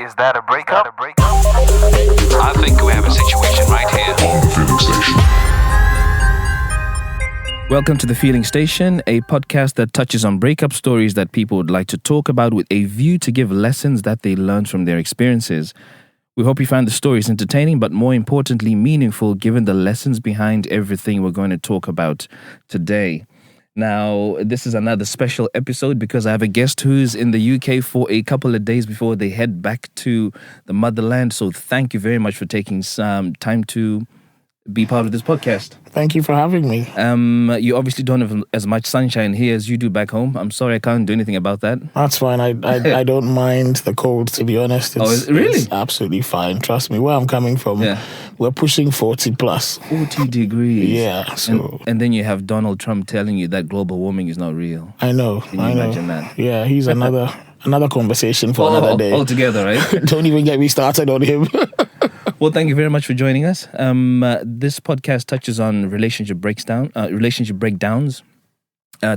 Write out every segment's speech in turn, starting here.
Is that a breakup? I think we have a situation right here. On the Feeling Station. Welcome to The Feeling Station, a podcast that touches on breakup stories that people would like to talk about with a view to give lessons that they learned from their experiences. We hope you find the stories entertaining, but more importantly, meaningful, given the lessons behind everything we're going to talk about today. Now, this is another special episode because I have a guest who's in the UK for a couple of days before they head back to the motherland. So thank you very much for taking some time to be part of this podcast. Thank you for having me. You obviously don't have as much sunshine here as you do back home. I'm sorry I can't do anything about that. That's fine. I don't mind the cold, to be honest. Really? It's absolutely fine. Trust me. Where I'm coming from, we're pushing 40 plus. 40 degrees. Yeah. So and then you have Donald Trump telling you that global warming is not real. I know. Can you imagine that? Yeah, he's another conversation for another day. Altogether, right? Don't even get me started on him. Well, thank you very much for joining us. This podcast touches on relationship breakdowns,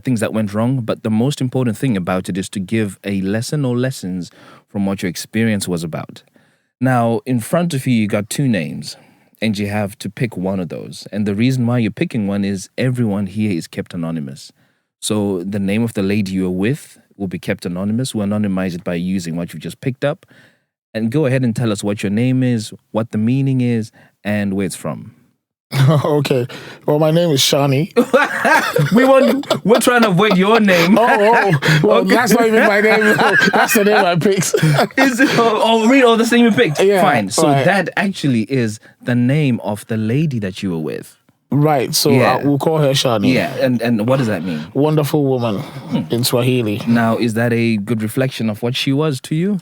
things that went wrong. But the most important thing about it is to give a lesson or lessons from what your experience was about. Now, in front of you, you got two names, and you have to pick one of those. And the reason why you're picking one is everyone here is kept anonymous. So the name of the lady you're with will be kept anonymous. We'll anonymize it by using what you've just picked up. And go ahead and tell us what your name is, what the meaning is, and where it's from. Okay. Well, my name is Shani. We're trying to avoid your name. Well, okay. That's not even my name. That's the name I picked. Is it? That's the name you picked? Yeah, fine. So right. that actually is the name of the lady that you were with. Right. So we'll call her Shani. Yeah. And what does that mean? Wonderful woman in Swahili. Now, is that a good reflection of what she was to you?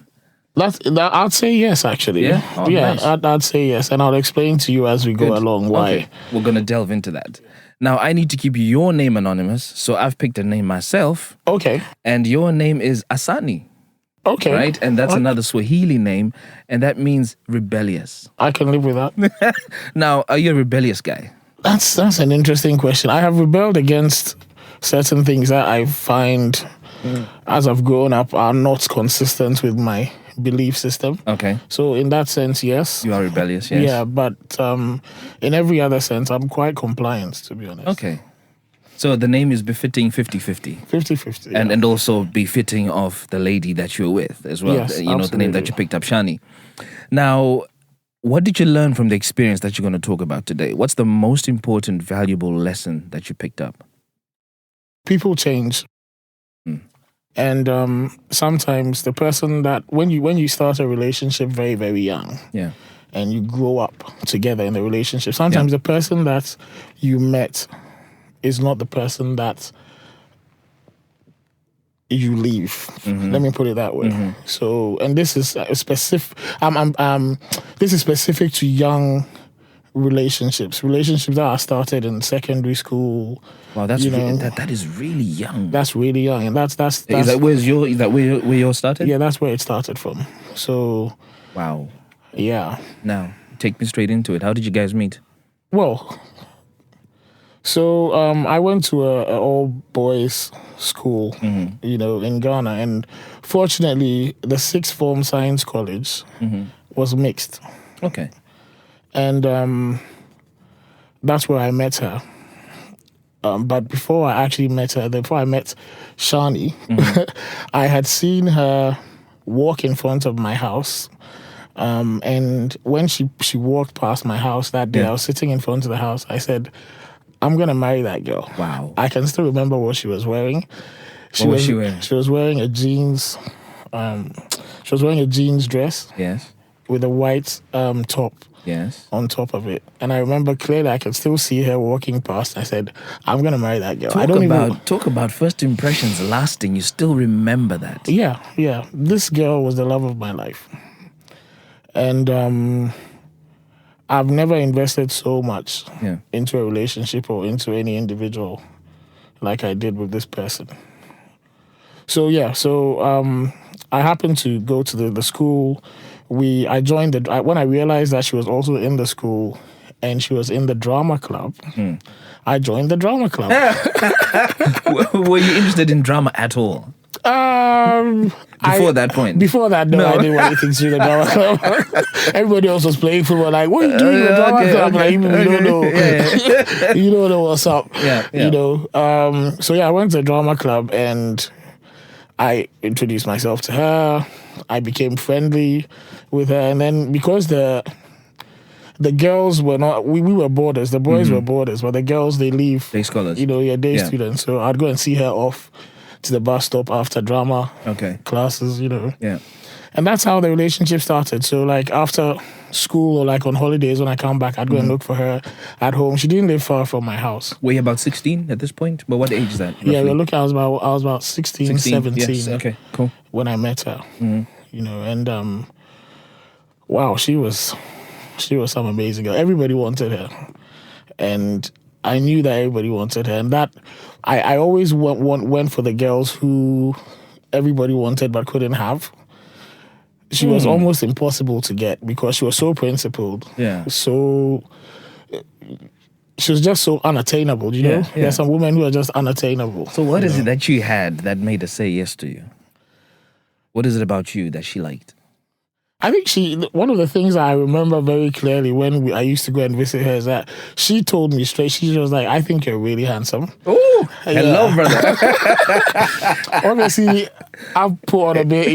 I'd say yes, actually. Yeah? Oh, nice. I'd say yes. And I'll explain to you as we go along why. Okay. We're going to delve into that. Now, I need to keep your name anonymous, so I've picked a name myself. Okay. And your name is Asani. Okay. Right? And that's another Swahili name, and that means rebellious. I can live with that. Now, are you a rebellious guy? That's an interesting question. I have rebelled against certain things that I find, as I've grown up, are not consistent with my belief system. Okay. So in that sense, yes. You are rebellious, yes. Yeah, but in every other sense, I'm quite compliant, to be honest. Okay. So the name is befitting 50-50. 50-50, and also befitting of the lady that you're with as well. Yes, you know, the name that you picked up, Shani. Now, what did you learn from the experience that you're going to talk about today? What's the most important, valuable lesson that you picked up? People change. And sometimes the person that when you start a relationship very, very young, and you grow up together in the relationship, sometimes the person that you met is not the person that you leave. Let me put it that way. So, and this is specific. This is specific to young relationships that are started in secondary school. Wow, that's that is really young. That's really young, and that's is that where yours started? Yeah, that's where it started from. So, wow. Yeah. Now, take me straight into it. How did you guys meet? Well, so I went to an all boys school, in Ghana, and fortunately, the sixth form science college was mixed. Okay. And that's where I met her. But before I actually met her, before I met Shani, I had seen her walk in front of my house. And when she walked past my house that day, I was sitting in front of the house. I said, I'm going to marry that girl. Wow. I can still remember what she was wearing. What was she wearing? She was wearing a jeans. She was wearing a jeans dress. Yes. With a white top. Yes. On top of it. And I remember clearly I could still see her walking past. I said, I'm going to marry that girl. Talk about first impressions lasting. You still remember that. Yeah. This girl was the love of my life. And I've never invested so much into a relationship or into any individual like I did with this person. So I happened to go to the school. I joined when I realized that she was also in the school and she was in the drama club. I joined the drama club. Were you interested in drama at all? Before that point? Before that, no, I didn't want anything to do with the drama club. Everybody else was playing football. Like, what are you doing in the drama club? Like, you don't know. Yeah. You don't know what's up. Yeah. You know. So I went to the drama club and I introduced myself to her. I became friendly with her, and then because the girls were not, we were boarders. The boys were boarders, but the girls, they leave. Day scholars. You know, day students. So I'd go and see her off to the bus stop after drama classes, you know. Yeah. And that's how the relationship started. So like after school or like on holidays when I come back, I'd go and look for her at home. She didn't live far from my house. Were you about 16 at this point? But what age is that? Roughly? Yeah, we were looking, I was about 16, 17 yes. Okay, cool. when I met her. You know, and wow, she was some amazing girl. Everybody wanted her. And I knew that everybody wanted her. And that I always went for the girls who everybody wanted but couldn't have. She was almost impossible to get because she was so principled. Yeah. So she was just so unattainable, you know? Yeah. There's some women who are just unattainable. So what is it that you had that made her say yes to you? What is it about you that she liked? I think one of the things I remember very clearly when I used to go and visit her is that she told me straight, she was like, I think you're really handsome. Oh, hello, brother. Obviously, I've put on a bit.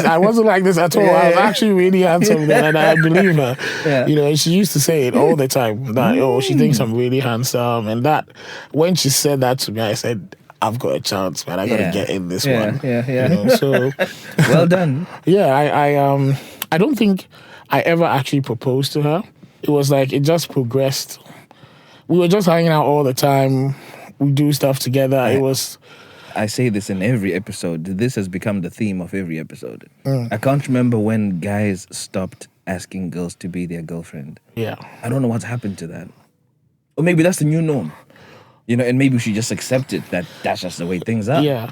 I wasn't like this at all. Yeah. I was actually really handsome then, and I believe her. Yeah. You know, and she used to say it all the time, that, she thinks I'm really handsome. And that, when she said that to me, I said, I've got a chance, man. I got to get in this one. Yeah. You know, so well done. Yeah, I don't think I ever actually proposed to her. It was like, it just progressed. We were just hanging out all the time. We do stuff together. I say this in every episode. This has become the theme of every episode. I can't remember when guys stopped asking girls to be their girlfriend. Yeah. I don't know what's happened to that. Or maybe that's the new norm. You know, and maybe we should just accept it that that's just the way things are. Yeah.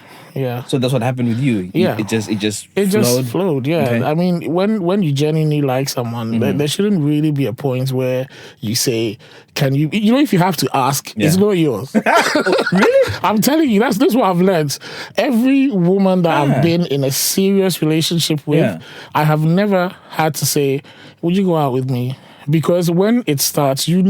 So that's what happened with you. Yeah. It just flowed. Just flowed. Yeah. Okay. I mean, when you genuinely like someone, there shouldn't really be a point where you say, "Can you?" You know, if you have to ask, it's not yours. Really? I'm telling you, that's what I've learned. Every woman that I've been in a serious relationship with, I have never had to say, "Would you go out with me?" Because when it starts, you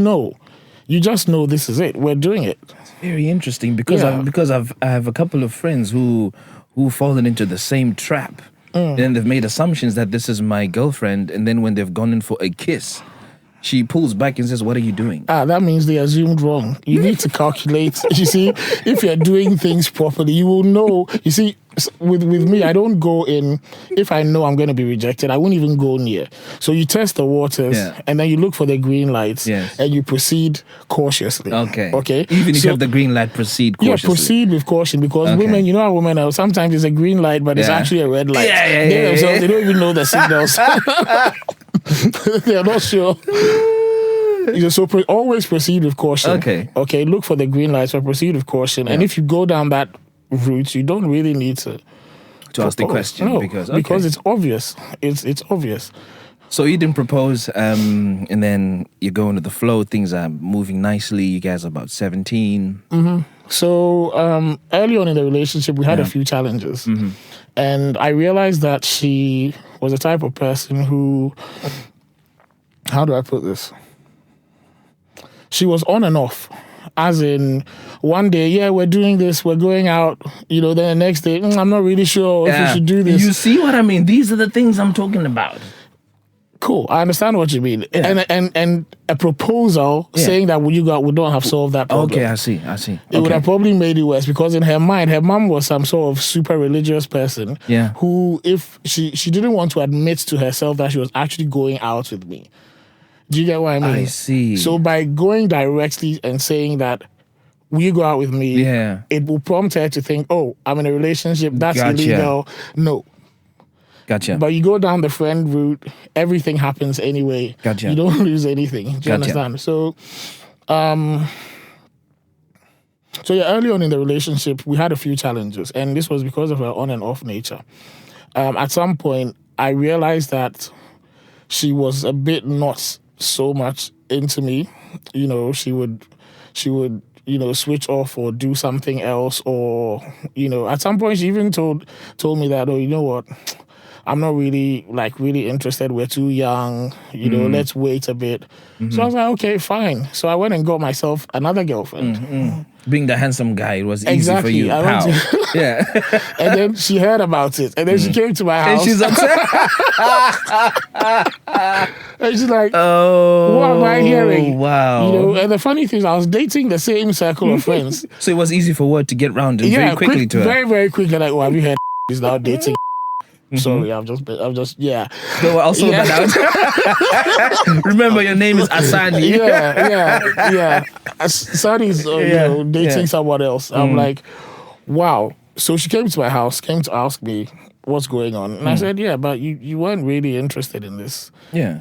just know this is it. We're doing it. It's very interesting because I have a couple of friends who fallen into the same trap. And they've made assumptions that this is my girlfriend, and then when they've gone in for a kiss, she pulls back and says, "What are you doing?" That means they assumed wrong. You need to calculate. You see, if you're doing things properly, you will know. You see, with me, I don't go in, if I know I'm going to be rejected, I won't even go near. So you test the waters, and then you look for the green lights, and you proceed cautiously. Okay? Even if you have the green light, proceed cautiously. Yeah, proceed with caution, because women, you know how women are, sometimes it's a green light, but it's actually a red light. They themselves, they don't even know the signals. They're not sure. So always proceed with caution. Okay, look for the green lights, but proceed with caution. And if you go down that route, you don't really need to ask the question. No, because it's obvious. It's obvious. So you didn't propose, and then you go into the flow. Things are moving nicely. You guys are about 17. So early on in the relationship, we had a few challenges. And I realized that she was the type of person who, how do I put this? She was on and off. As in, one day, we're doing this, we're going out, then the next day, I'm not really sure if we should do this. You see what I mean? These are the things I'm talking about. Cool, I understand what you mean. And a proposal saying that would you go out would not have solved that problem. Okay, I see. It would have probably made it worse, because in her mind, her mom was some sort of super religious person who, if she didn't want to admit to herself that she was actually going out with me. Do you get what I mean? I see. So by going directly and saying that, will you go out with me? It will prompt her to think, oh, I'm in a relationship, that's illegal. No. Gotcha. But you go down the friend route, everything happens anyway. Gotcha. You don't lose anything. Do you understand? So, early on in the relationship, we had a few challenges, and this was because of her on and off nature. At some point, I realized that she was a bit not so much into me. She would switch off or do something else, or, at some point she even told me that, oh, you know what, I'm not really interested. We're too young, let's wait a bit. So I was like, okay, fine. So I went and got myself another girlfriend. Being the handsome guy, it was Exactly. easy for you, pal. Yeah. And then she heard about it. And then she came to my house. And she's upset. And she's like, oh, what am I hearing? Wow. And the funny thing is, I was dating the same circle of friends. So it was easy for word to get round and very quickly to her. Very, very quickly. Like, have you heard he's now dating? Sorry, I'm just, yeah. No, I'll sort that out. Remember, your name is Asani. Yeah. Asani's, dating someone else. I'm like, wow. So she came to my house, came to ask me what's going on. And I said, yeah, but you weren't really interested in this. Yeah.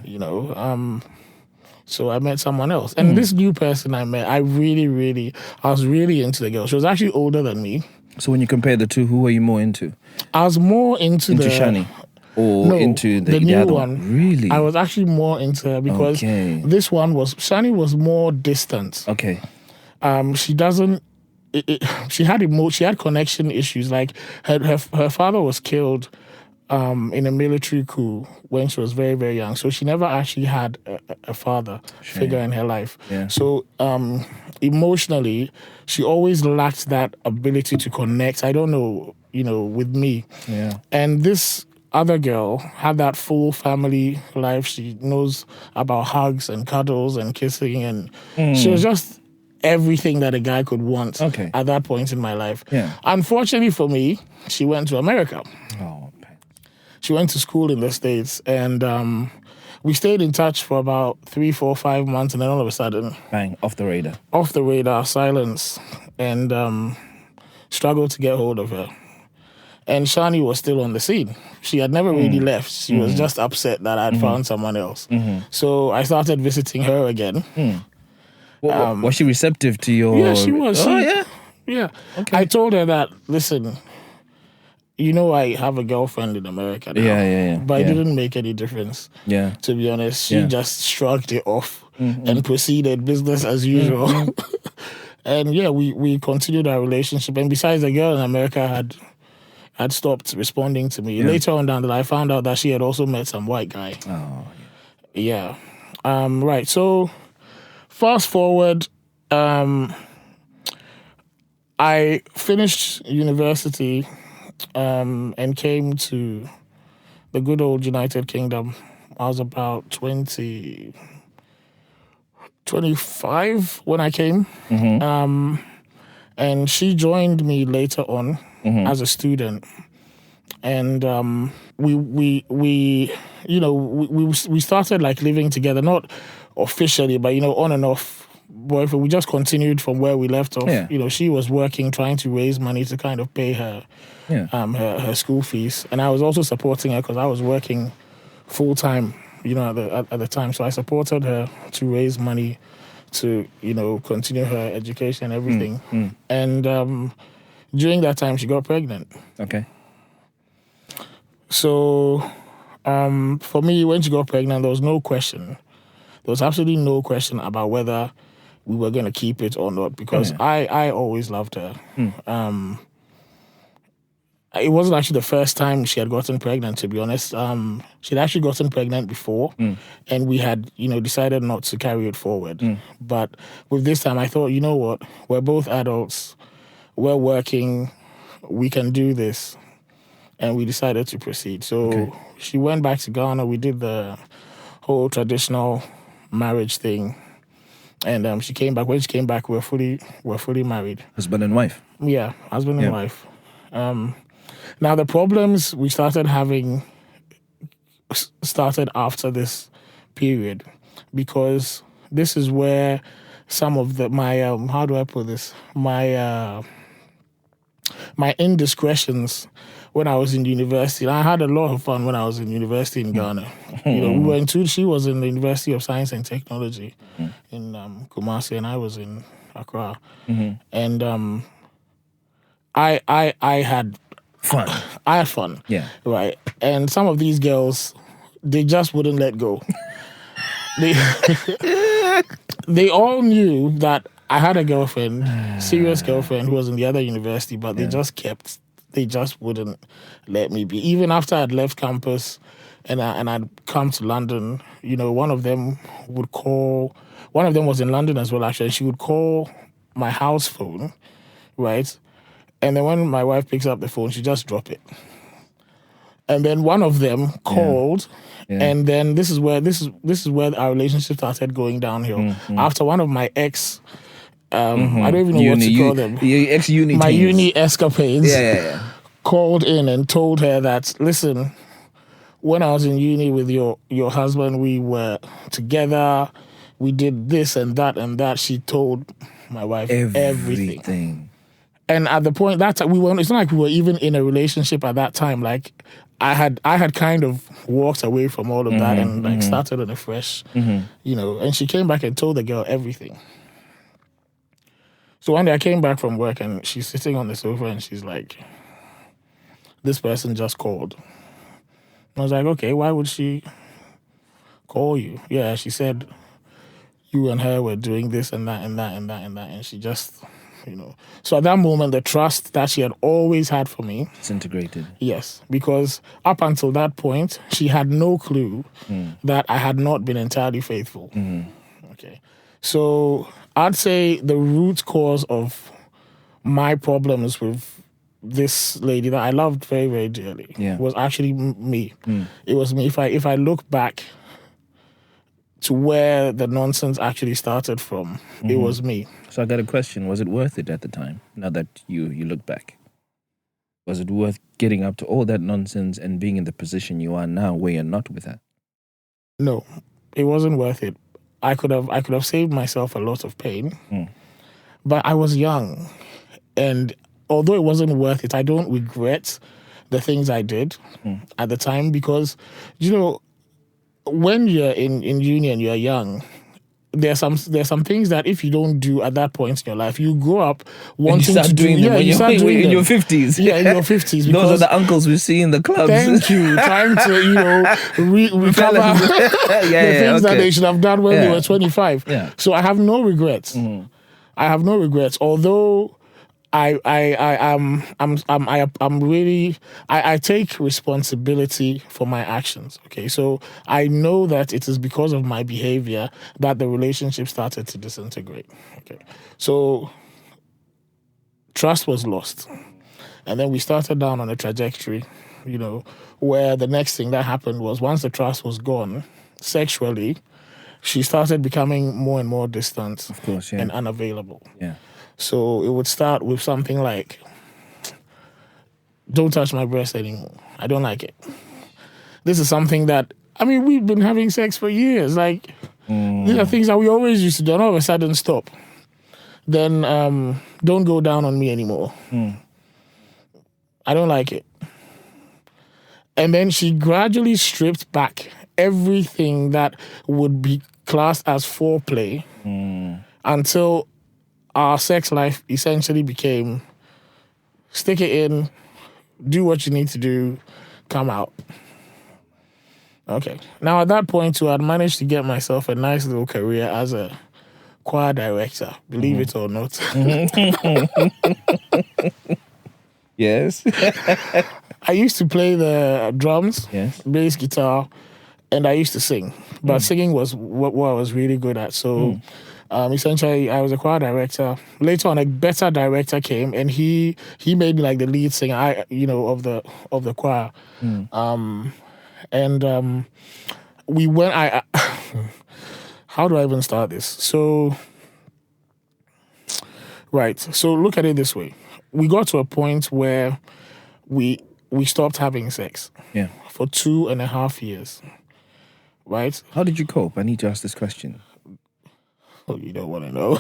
So I met someone else. And this new person I met, I was really into the girl. She was actually older than me. So when you compare the two, who were you more into? I was more into Shani? Or into the new other one. Really? I was actually more into her because this one Shani was more distant. Okay. She doesn't. She had connection issues. Like her father was killed in a military coup when she was very, very young. So she never actually had a father figure in her life. Yeah. So emotionally, she always lacked that ability to connect. I don't know, with me. Yeah. And this other girl had that full family life. She knows about hugs and cuddles and kissing, and she was just everything that a guy could want at that point in my life. Yeah. Unfortunately for me, she went to America. Oh, man. She went to school in the States, and we stayed in touch for about 3, 4, 5 months, and then all of a sudden, bang, off the radar. Off the radar, silence, and struggled to get hold of her. And Shani was still on the scene. She had never really left. She was just upset that I'd found someone else. So I started visiting her again. Was she receptive to your... Yeah, she was. Yeah. Okay. I told her that, listen, I have a girlfriend in America now. Yeah. But it didn't make any difference. Yeah. To be honest, she just shrugged it off and proceeded business as usual. And we continued our relationship. And besides, the girl in America had stopped responding to me. Later on down the line, I found out that she had also met some white guy. Oh. Yeah. Right. So fast forward, I finished university and came to the good old United Kingdom. I was about 25 when I came. And she joined me later on as a student. And we started like living together, not officially, but on and off boyfriend. We just continued from where we left off. Yeah. She was working, trying to raise money to kind of pay her her school fees, and I was also supporting her because I was working full time, at the time. So I supported her to raise money to continue her education and everything. And during that time, she got pregnant. Okay. So for me, when she got pregnant, there was no question. There was absolutely no question about whether we were going to keep it or not, because I always loved her. It wasn't actually the first time she had gotten pregnant, to be honest. She'd actually gotten pregnant before, and we had, decided not to carry it forward. But with this time, I thought, you know what? We're both adults. We're working. We can do this. And we decided to proceed. So she went back to Ghana. We did the whole traditional marriage thing. And she came back. When she came back, we're fully married. Husband and wife. Yeah, husband and wife. Now, the problems we started having started after this period, because this is where some of my how do I put this? My indiscretions when I was in university. I had a lot of fun when I was in university in Ghana. We were she was in the University of Science and Technology in Kumasi, and I was in Accra. And I had fun. I had fun. Yeah. Right. And some of these girls, they just wouldn't let go. They all knew that I had a girlfriend, serious girlfriend, who was in the other university, but they just wouldn't let me be. Even after I'd left campus and I'd come to London, you know, one of them would call. One of them was in London as well, actually. She would call my house phone, right? And then when my wife picks up the phone, she just drop it. And then one of them called, and then this is where our relationship started going downhill. After one of my ex, I don't even know what to call them. Your ex-uni my teams. uni escapades. Called in and told her that, listen, when I was in uni with your husband, we were together. We did this and that and that. She told my wife everything. And at the point that time, it's not like we were even in a relationship at that time. Like I had kind of walked away from all of that and like started on a fresh, you know. And she came back and told the girl everything. So one day I came back from work and she's sitting on the sofa and she's like, this person just called. I was like, okay, why would she call you? Yeah, she said you and her were doing this and that and that and that and that. And she just, you know. So at that moment, the trust that she had always had for me disintegrated. Yes, because up until that point, she had no clue that I had not been entirely faithful. Okay. So I'd say the root cause of my problems with this lady that I loved very, very dearly was actually me. It was me. If I look back to where the nonsense actually started from, it was me. So I got a question. Was it worth it at the time, now that you look back? Was it worth getting up to all that nonsense and being in the position you are now where you're not with her? No, it wasn't worth it. I could have saved myself a lot of pain, but I was young. And although it wasn't worth it, I don't regret the things I did at the time because, you know, when you're in uni and you're young, there's some things that if you don't do at that point in your life, you grow up wanting to do. Yeah, you start doing them in your 50s. Yeah, in your 50s. Those are the uncles we see in the clubs. Thank you. Trying to, you know, recover the things that they should have done when they were 25. Yeah. So I have no regrets. I have no regrets. Although I take responsibility for my actions. Okay, so I know that it is because of my behavior that the relationship started to disintegrate. Okay, so trust was lost, and then we started down on a trajectory, you know, where the next thing that happened was once the trust was gone, sexually, she started becoming more and more distant, of course, and unavailable. Yeah. So it would start with something like, don't touch my breast anymore. I don't like it. This is something that, I mean, we've been having sex for years. Like, these are things that we always used to do, and all of a sudden stop. Then don't go down on me anymore. I don't like it. And then she gradually stripped back everything that would be classed as foreplay until our sex life essentially became stick it in, do what you need to do, come out. Okay. Now at that point too, I'd managed to get myself a nice little career as a choir director, believe it or not. Yes. I used to play the drums, bass guitar, and I used to sing. But singing was what I was really good at. So essentially, I was a choir director. Later on, a better director came, and he made me like the lead singer, of the choir. We went. How do I even start this? So, right. So look at it this way: we got to a point where we stopped having sex. Yeah. For 2.5 years. Right. How did you cope? I need to ask this question. Oh, you don't want to know.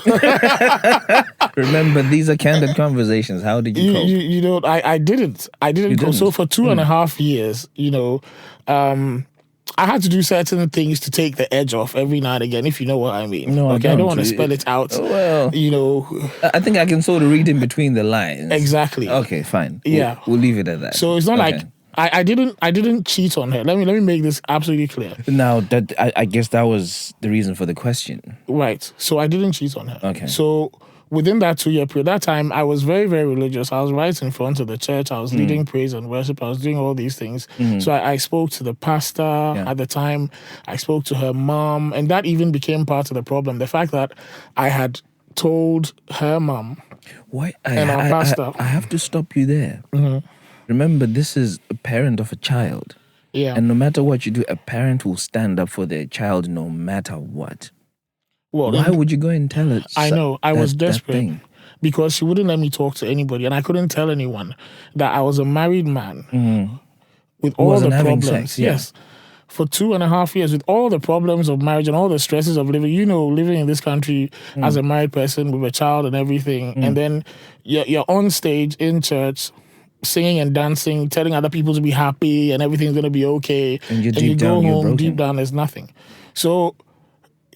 Remember, these are candid conversations. How did you cope? You know, I didn't. I didn't cope. So for 2.5 years, you know, I had to do certain things to take the edge off every now and again, if you know what I mean. No, okay, I don't want to spell it out. Well, you know, I think I can sort of read in between the lines. Exactly. Okay, fine. Yeah, we'll leave it at that. So it's not like I didn't cheat on her. Let me make this absolutely clear. Now that I guess that was the reason for the question. Right. So I didn't cheat on her. Okay. So within that 2-year period, that time I was very, very religious. I was right in front of the church. I was leading praise and worship. I was doing all these things. So I spoke to the pastor at the time. I spoke to her mom, and that even became part of the problem. The fact that I had told her mom and our pastor. I have to stop you there. Remember, this is a parent of a child. Yeah. And no matter what you do, a parent will stand up for their child no matter what. Well, why would you go and tell her? I know. I was desperate because she wouldn't let me talk to anybody, and I couldn't tell anyone that I was a married man with all the problems. Sex, Yes. For 2.5 years, with all the problems of marriage and all the stresses of living, living in this country as a married person with a child and everything, and then you're on stage in church, singing and dancing, telling other people to be happy and everything's going to be okay, and you go home, deep down, there's nothing. So,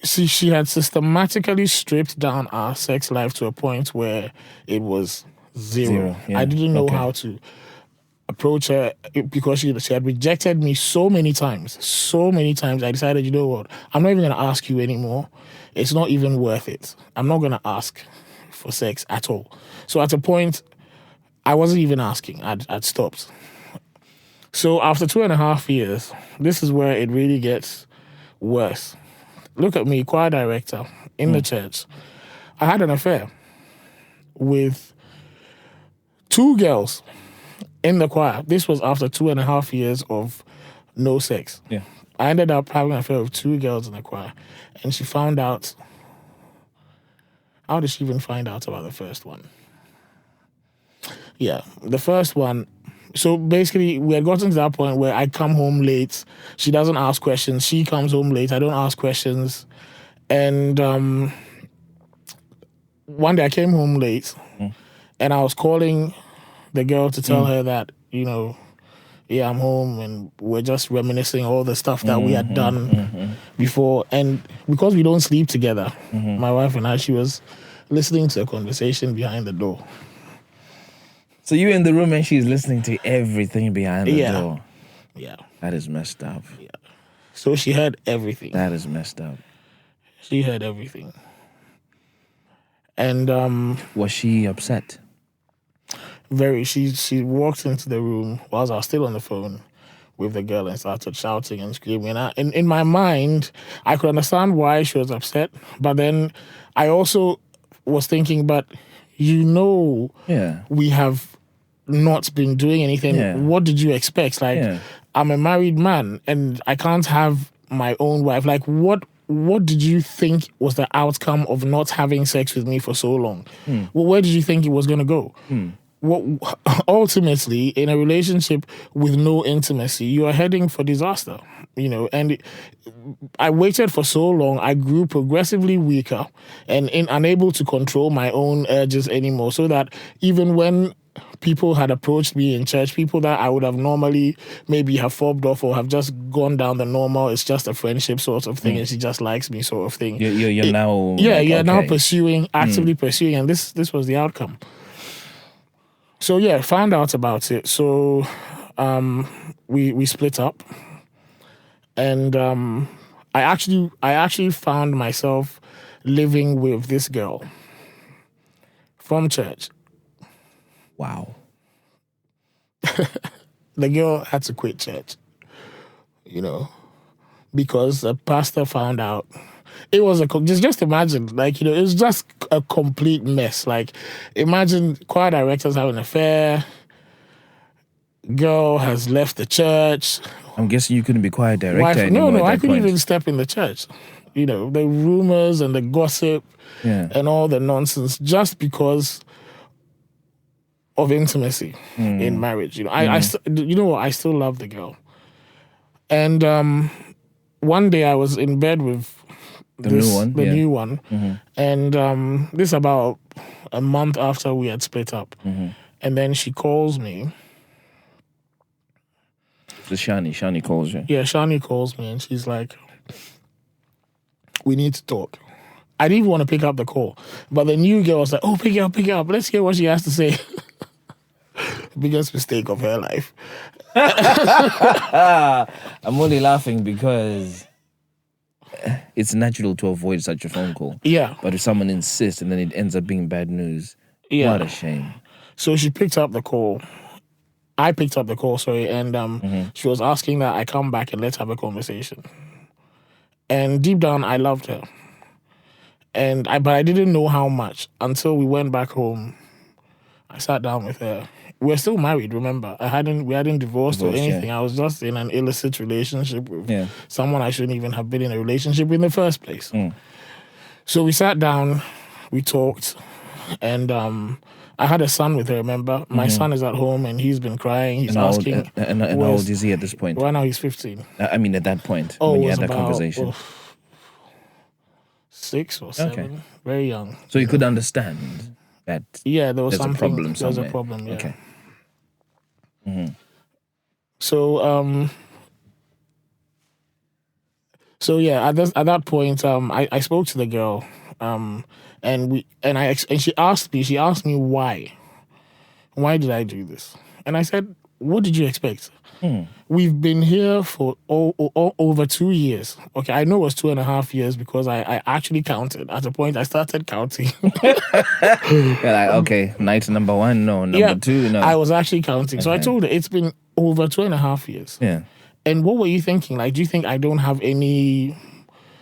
see, she had systematically stripped down our sex life to a point where it was zero. Yeah. I didn't know how to approach her because she had rejected me so many times. I decided, you know what, I'm not even going to ask you anymore. It's not even worth it. I'm not going to ask for sex at all. So at a point, I wasn't even asking. I'd stopped. So after 2.5 years, this is where it really gets worse. Look at me, choir director in the church. I had an affair with 2 girls in the choir. This was after 2.5 years of no sex. Yeah. I ended up having an affair with 2 girls in the choir. And she found out. How did she even find out about the first one? Yeah, the first one. So basically, we had gotten to that point where I come home late. She doesn't ask questions. She comes home late. I don't ask questions. And one day I came home late, and I was calling the girl to tell her that, I'm home, and we're just reminiscing all the stuff that we had done before. And because we don't sleep together, my wife and I, she was listening to a conversation behind the door. So you're in the room and she's listening to everything behind the door. Yeah. That is messed up. Yeah. So she heard everything. That is messed up. She heard everything. And was she upset? Very. She walked into the room whilst I was still on the phone with the girl and started shouting and screaming. And in my mind, I could understand why she was upset. But then I also was thinking, but we have not been doing anything. Yeah. What did you expect? I'm a married man and I can't have my own wife. Like, what did you think was the outcome of not having sex with me for so long? Well, where did you think it was going to go? Ultimately, in a relationship with no intimacy, you are heading for disaster. And I waited for so long. I grew progressively weaker and unable to control my own urges anymore. So that even when people had approached me in church, people that I would have normally maybe have fobbed off or have just gone down the normal, it's just a friendship sort of thing, and she just likes me sort of thing. You're now... Yeah, you're now actively pursuing, and this was the outcome. So yeah, found out about it. So we split up. And I actually found myself living with this girl from church. Wow. The girl had to quit church, because the pastor found out. It was just imagine, it was just a complete mess. Like, imagine choir directors having an affair. Girl has left the church. I'm guessing you couldn't be choir director anymore. No, I couldn't even step in the church. The rumors and the gossip and all the nonsense, just because of intimacy in marriage. I still love the girl. And one day I was in bed with the new one, and this about a month after we had split up, and then she calls me. So Shani calls you. Yeah, Shani calls me and she's like, we need to talk. I didn't even want to pick up the call. But the new girl was like, oh, pick it up. Let's hear what she has to say. Biggest mistake of her life. I'm only laughing because it's natural to avoid such a phone call. Yeah. But if someone insists and then it ends up being bad news, what a shame. So she picked up the call. I picked up the call, and she was asking that I come back and let's have a conversation. And deep down, I loved her. But I didn't know how much until we went back home. I sat down with her. We're still married, remember? We hadn't divorced or anything. Yeah. I was just in an illicit relationship with someone I shouldn't even have been in a relationship with in the first place. So we sat down, we talked, and I had a son with her, remember? My son is at home and he's been crying. He's asking. And how old is he at this point? Right now he's 15. I mean, at that point, when you had that conversation. 6 or 7. Very young. So you could understand that there was there's a problem somewhere. There's a problem, yeah. Okay. So, at that point, I spoke to the girl, and she asked me why. Why did I do this? And I said, what did you expect? We've been here for over 2 years. Okay, I know it was 2.5 years because I actually counted. At a point, I started counting. You're like, okay, night number 1, no. Number 2, no. I was actually counting. So I told her, it's been over 2.5 years. Yeah. And what were you thinking? Like, do you think I don't have any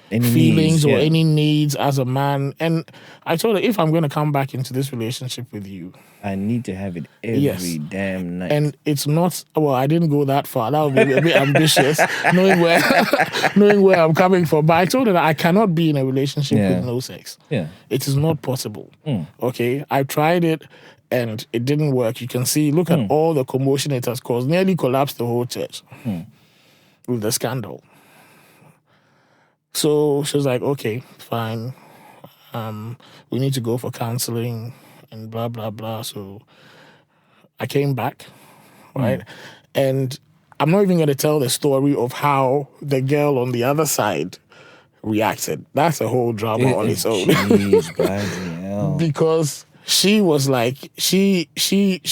feelings or any needs as a man? And I told her, if I'm going to come back into this relationship with you, I need to have it every damn night. And it's not, I didn't go that far. That would be a bit ambitious, knowing where I'm coming from. But I told her that I cannot be in a relationship with no sex. Yeah. It is not possible. Okay? I tried it and it didn't work. You can see, look at all the commotion it has caused. Nearly collapsed the whole church with the scandal. So she was like, okay, fine. We need to go for counseling and blah, blah, blah. So I came back, right? And I'm not even going to tell the story of how the girl on the other side reacted. That's a whole drama on its own. Because she was like, she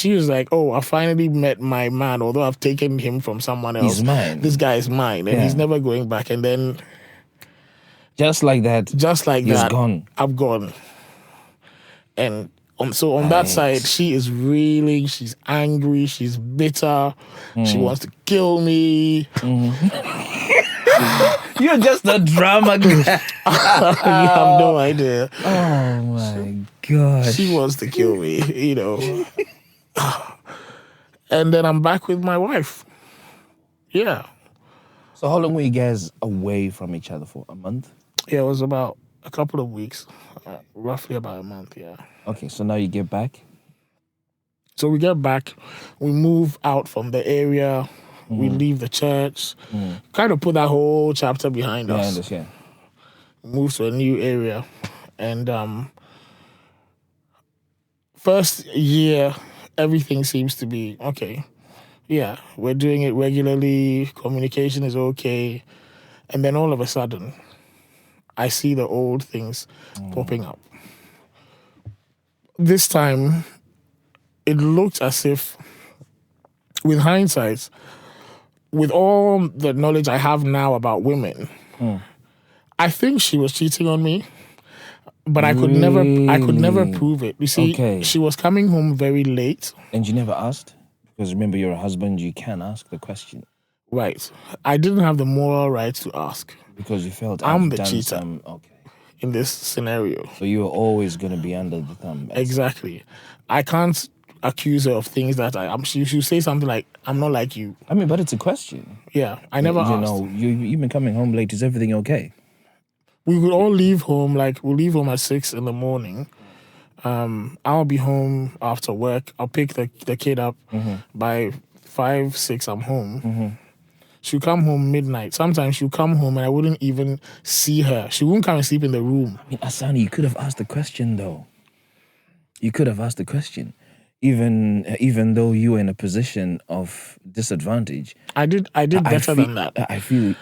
was like, oh, I finally met my man, although I've taken him from someone else. He's mine. This guy is mine, and he's never going back. And then Just like that, he's gone. I'm gone. And so on that side, she is reeling, she's angry, she's bitter, she wants to kill me. You're just a drama guy. You have no idea. Oh my gosh. She wants to kill me, And then I'm back with my wife. Yeah. So how long were you guys away from each other for? A month? Yeah, it was about a couple of weeks. Roughly about a month, yeah. Okay, so now you get back? So we get back, we move out from the area, we leave the church, kind of put that whole chapter behind us. Yeah. Move to a new area. And first year, everything seems to be okay. Yeah, we're doing it regularly, communication is okay. And then all of a sudden, I see the old things popping up. This time, it looked as if, with hindsight, with all the knowledge I have now about women, I think she was cheating on me, but I could never prove it. You see, she was coming home very late. And you never asked? Because remember, you're a husband, you can ask the question. Right. I didn't have the moral right to ask. Because you felt I'm the cheater in this scenario. So you were always going to be under the thumb. Exactly. I can't accuse her of things that she should say something like, I'm not like you. I mean, but it's a question. Yeah, I never asked. You've been coming home late. Is everything okay? We would all leave home, we'll leave home at 6 in the morning. I'll be home after work. I'll pick the kid up. By 5, 6, I'm home. She'll come home midnight. Sometimes she'll come home and I wouldn't even see her. She wouldn't come and sleep in the room. I mean, Asani, you could have asked the question, though. You could have asked the question. Even though you were in a position of disadvantage. I did better than that. I feel,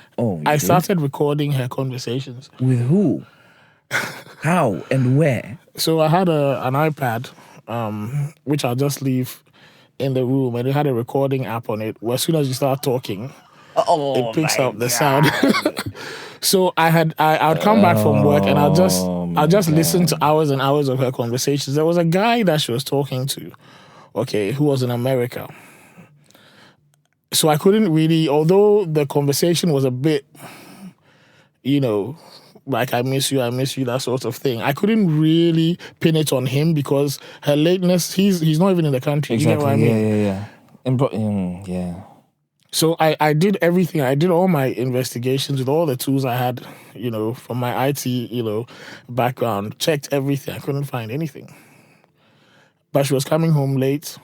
I started recording her conversations. With who? How and where? So I had an iPad, which I'll just leave in the room, and it had a recording app on it. Where as soon as you start talking, it picks up the sound. So I'd come back from work and I'll just listen to hours and hours of her conversations. There was a guy that she was talking to, who was in America. So I couldn't really, although the conversation was a bit, like I miss you, that sort of thing. I couldn't really pin it on him because her lateness, he's not even in the country. Exactly. You get what I mean? Yeah. So I did everything. I did all my investigations with all the tools I had, from my IT, background. Checked everything. I couldn't find anything. But she was coming home late.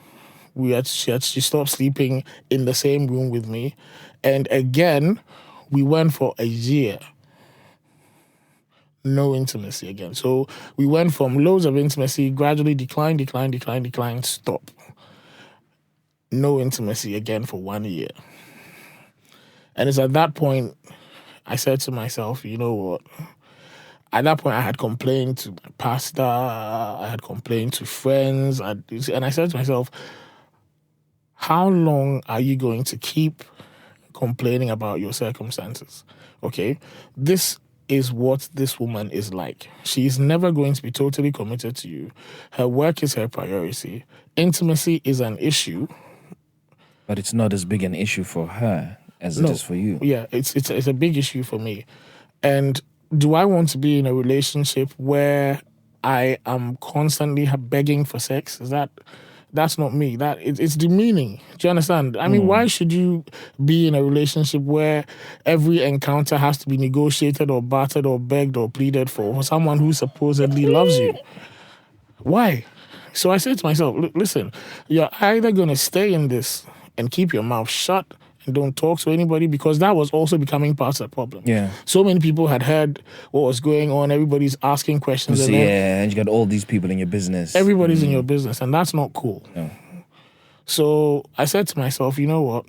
She stopped sleeping in the same room with me. And again, we went for a year. No intimacy again. So we went from loads of intimacy, gradually decline, stop. No intimacy again for 1 year. And it's at that point, I said to myself, you know what? At that point, I had complained to my pastor, I had complained to friends, and I said to myself, how long are you going to keep complaining about your circumstances? Okay? This is what this woman is like. She is never going to be totally committed to you. Her work is her priority. Intimacy is an issue. But it's not as big an issue for her as it is for you. Yeah, it's a big issue for me. And do I want to be in a relationship where I am constantly begging for sex? That's not me. It's demeaning. Do you understand? I mean, why should you be in a relationship where every encounter has to be negotiated or bartered or begged or pleaded for someone who supposedly loves you? Why? So I said to myself, listen, you're either going to stay in this and keep your mouth shut and don't talk to anybody, because that was also becoming part of the problem. Yeah. So many people had heard what was going on. Everybody's asking questions. And you got all these people in your business. Everybody's in your business, and that's not cool. No. So I said to myself, you know what?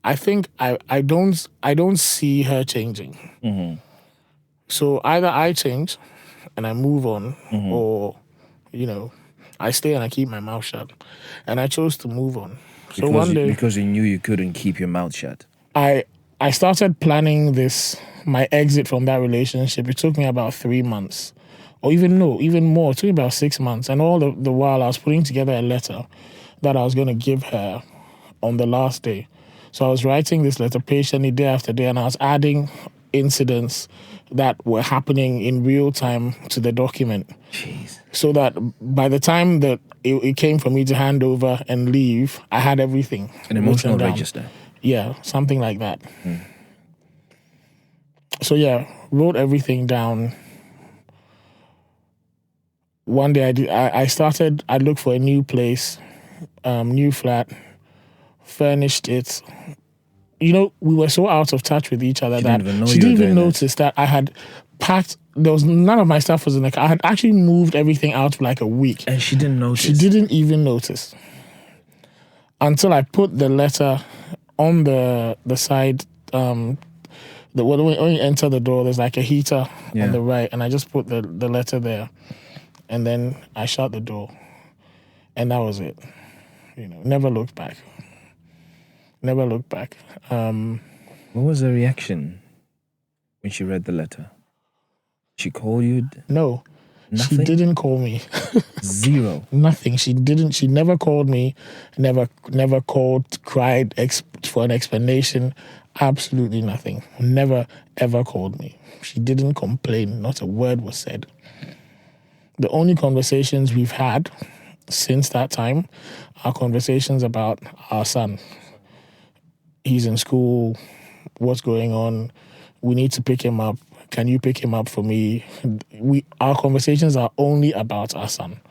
I think I don't see her changing. Mm-hmm. So either I change and I move on, or, I stay and I keep my mouth shut. And I chose to move on. So one day, because you knew you couldn't keep your mouth shut. I started planning my exit from that relationship. It took me about 3 months, or even more. It took me about 6 months. And all the while, I was putting together a letter that I was going to give her on the last day. So I was writing this letter patiently day after day, and I was adding incidents that were happening in real time to the document. Jeez. So that by the time that it came for me to hand over and leave, I had everything. An emotional register. Yeah, something like that. So wrote everything down. One day I looked for a new place, new flat, furnished it. We were so out of touch with each other that she didn't even notice that I had packed. None of my stuff was in the car. I had actually moved everything out for like a week. And she didn't notice? She didn't even notice. Until I put the letter on the side, when you enter the door, there's like a heater on the right, and I just put the letter there. And then I shut the door. And that was it. Never looked back. Never looked back. What was her reaction when she read the letter? She called you? No. Nothing? She didn't call me. Zero? Nothing. She didn't. She never called me. Never called, cried for an explanation. Absolutely nothing. Never, ever called me. She didn't complain. Not a word was said. The only conversations we've had since that time are conversations about our son. He's in school. What's going on? We need to pick him up. Can you pick him up for me? Our conversations are only about our son.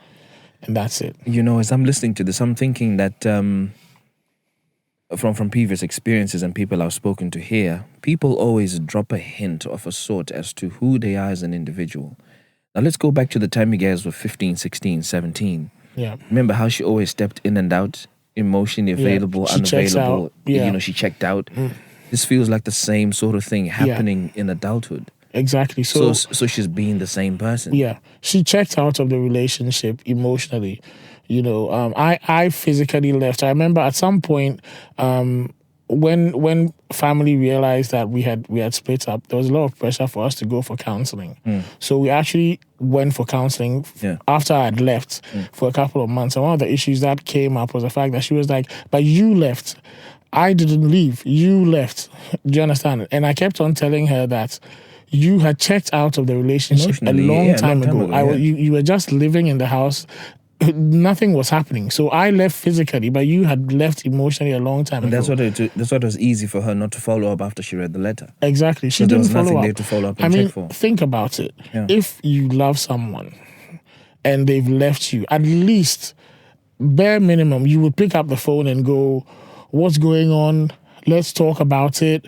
And that's it. As I'm listening to this, I'm thinking that from previous experiences and people I've spoken to here, people always drop a hint of a sort as to who they are as an individual. Now let's go back to the time you guys were 15, 16, 17. Yeah. Remember how she always stepped in and out, emotionally available, unavailable. She checked out. This feels like the same sort of thing happening in adulthood. Exactly. So she's being the same person. Yeah. She checked out of the relationship emotionally. You know, I physically left. I remember at some point, when family realized that we had split up, there was a lot of pressure for us to go for counseling. So we actually went for counseling after I had left for a couple of months. And one of the issues that came up was the fact that she was like, "But you left. I didn't leave. You left." Do you understand? And I kept on telling her that you had checked out of the relationship a long time ago. You were just living in the house. Nothing was happening. So I left physically, but you had left emotionally a long time ago. That's what it was easy for her not to follow up after she read the letter. Exactly. She didn't follow up. There was nothing there to follow up and check for. Think about it. Yeah. If you love someone and they've left you, at least, bare minimum, you would pick up the phone and go, "What's going on? Let's talk about it.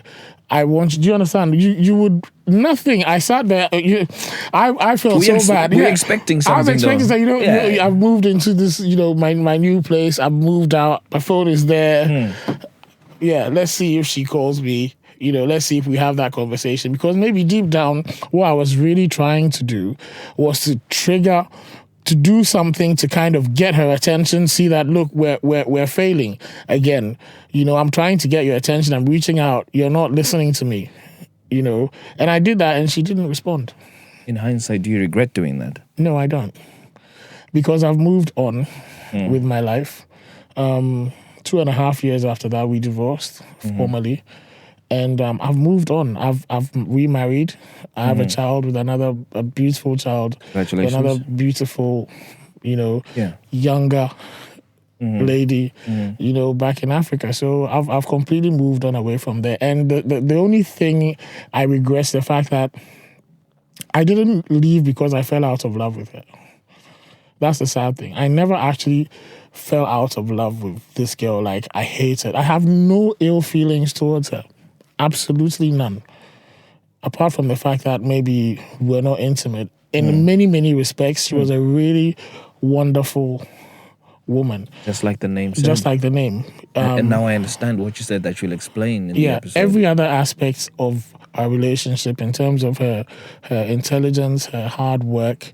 I want you." Do you understand? You would nothing. I sat there. I felt so bad. We're expecting something. I was expecting that. I've moved into this. My new place. I've moved out. My phone is there. Yeah. Let's see if she calls me. Let's see if we have that conversation, because maybe deep down, what I was really trying to do was to do something to kind of get her attention, see that, look, we're failing again. I'm trying to get your attention. I'm reaching out. You're not listening to me, And I did that and she didn't respond. In hindsight, do you regret doing that? No, I don't. Because I've moved on with my life. 2.5 years after that, we divorced formally. And I've moved on. I've remarried. I have a child with a beautiful child. Congratulations. Another beautiful, younger lady, back in Africa. So I've completely moved on away from there. And the only thing I regret is the fact that I didn't leave because I fell out of love with her. That's the sad thing. I never actually fell out of love with this girl. Like, I hate her. I have no ill feelings towards her. Absolutely none. Apart from the fact that maybe we're not intimate. In many, many respects, she was a really wonderful woman. Just like the name said. Just like the name. And now I understand what you said that you'll explain in the episode. Every other aspect of our relationship, in terms of her intelligence, her hard work,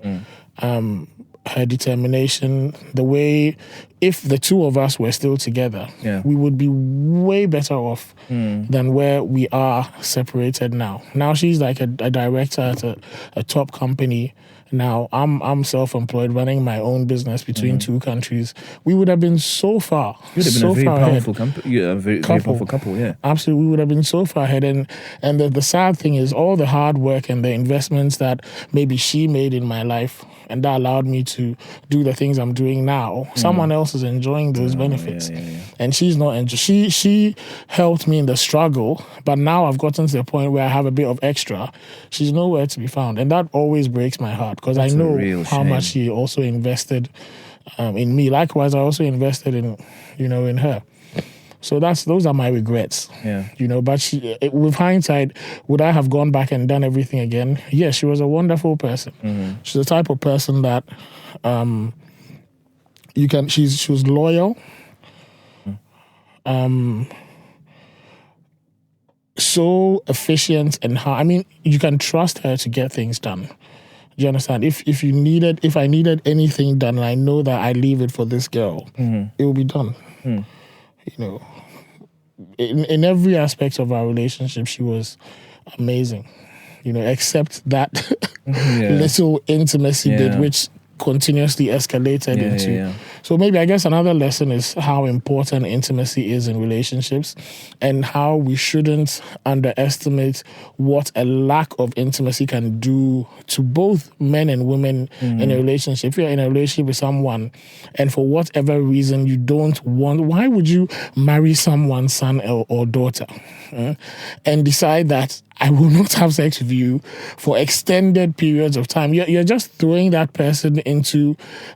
her determination, the way, if the two of us were still together, we would be way better off than where we are separated now. Now she's like a director at a top company. Now I'm self-employed, running my own business between two countries. We would have been so far. You'd have been a very powerful very powerful couple, yeah. Absolutely, we would have been so far ahead. And the sad thing is, all the hard work and the investments that maybe she made in my life, and that allowed me to do the things I'm doing now, someone else is enjoying those benefits. And she's not enjoying. She helped me in the struggle, but now I've gotten to the point where I have a bit of extra. She's nowhere to be found. And that always breaks my heart, because I know how much she also invested in me. Likewise, I also invested in her. So those are my regrets. Yeah. But with hindsight, would I have gone back and done everything again? Yes, she was a wonderful person. She's the type of person that she was loyal. So efficient and you can trust her to get things done. Do you understand? If I needed anything done, and I know that I leave it for this girl, it will be done. In every aspect of our relationship, she was amazing. Except that little intimacy bit, which continuously escalated into. Yeah. So maybe, I guess, another lesson is how important intimacy is in relationships, and how we shouldn't underestimate what a lack of intimacy can do to both men and women in a relationship. If you're in a relationship with someone and for whatever reason you don't want, why would you marry someone's son or daughter and decide that I will not have sex with you for extended periods of time? You're just throwing that person into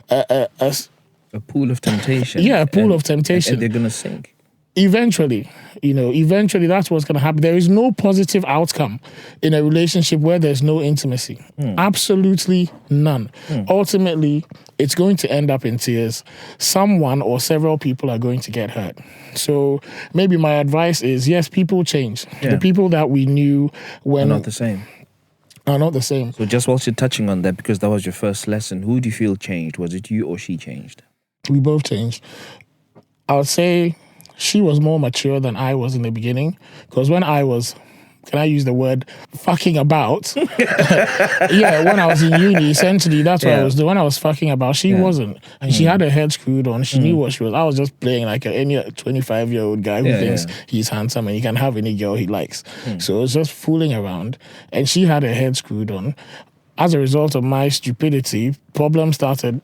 a pool of temptation. Yeah, a pool of temptation. And they're going to sink. Eventually that's what's going to happen. There is no positive outcome in a relationship where there's no intimacy. Absolutely none. Ultimately, it's going to end up in tears. Someone or several people are going to get hurt. So maybe my advice is, yes, people change. The people that we knew are not the same. So just whilst you're touching on that, because that was your first lesson, who do you feel changed? Was it you or she changed? We both changed. I would say she was more mature than I was in the beginning, because when I was, can I use the word fucking about? Yeah, when I was in uni, essentially, that's what I was doing. When I was fucking about, she wasn't. And she had her head screwed on. She knew what she was. I was just playing like any 25-year-old guy who thinks he's handsome and he can have any girl he likes. So it was just fooling around. And she had her head screwed on. As a result of my stupidity, problems started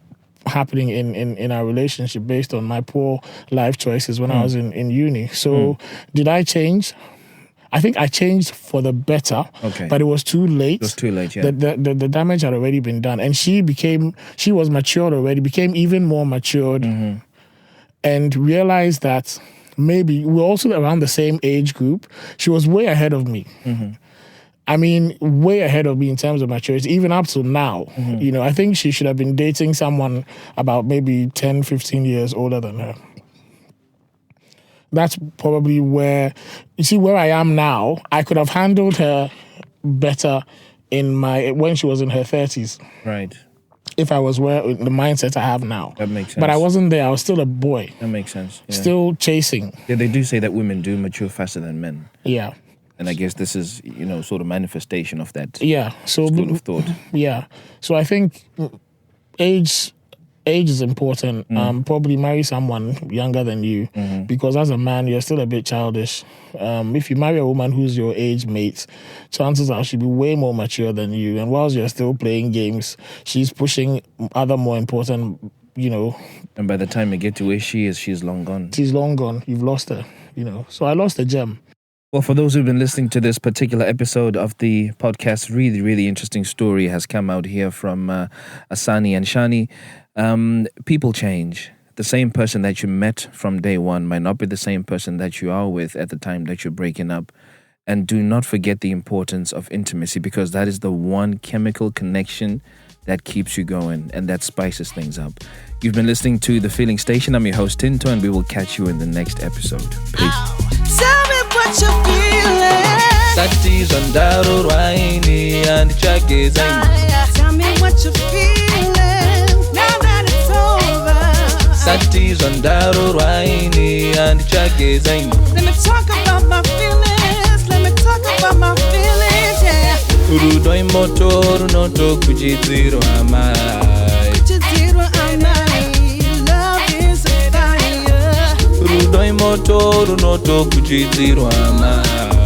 happening in our relationship based on my poor life choices when I was in uni. So did I change? I think I changed for the better, but it was too late. It was too late, yeah. The damage had already been done. And she was matured already, became even more matured, and realized that maybe we're also around the same age group. She was way ahead of me. I mean, way ahead of me in terms of maturity, even up to now. You know, I think she should have been dating someone about maybe 10, 15 years older than her. That's probably where, you see, where I am now, I could have handled her better when she was in her 30s. Right. If I was in the mindset I have now. That makes sense. But I wasn't there. I was still a boy. That makes sense. Yeah. Still chasing. Yeah, they do say that women do mature faster than men. Yeah. And I guess this is, you know, sort of manifestation of that school of thought. Yeah. So I think age is important. Probably marry someone younger than you, because as a man, you're still a bit childish. If you marry a woman who's your age mate, chances are she'll be way more mature than you. And whilst you're still playing games, she's pushing other more important, you know. And by the time you get to where she is, she's long gone. She's long gone. You've lost her, you know. So I lost a gem. Well, for those who've been listening to this particular episode of the podcast, really, really interesting story has come out here from Asani and Shani. People change. The same person that you met from day one might not be the same person that you are with at the time that you're breaking up. And do not forget the importance of intimacy, because that is the one chemical connection that keeps you going and that spices things up. You've been listening to The Feeling Station. I'm your host, Tinto, and we will catch you in the next episode. Peace. Tell me what you're feeling. Satis on Daro Raini and Chagizai. Tell me what you're feeling. Now that it's over. Satis on Daro Raini and Chagizai. Let me talk about my feelings. Let me talk about my feelings, yeah. Urudoi motor no to kujiziro amai. Kujiziro amai. Love is a fire. Urudoi motor no to kujiziro amai.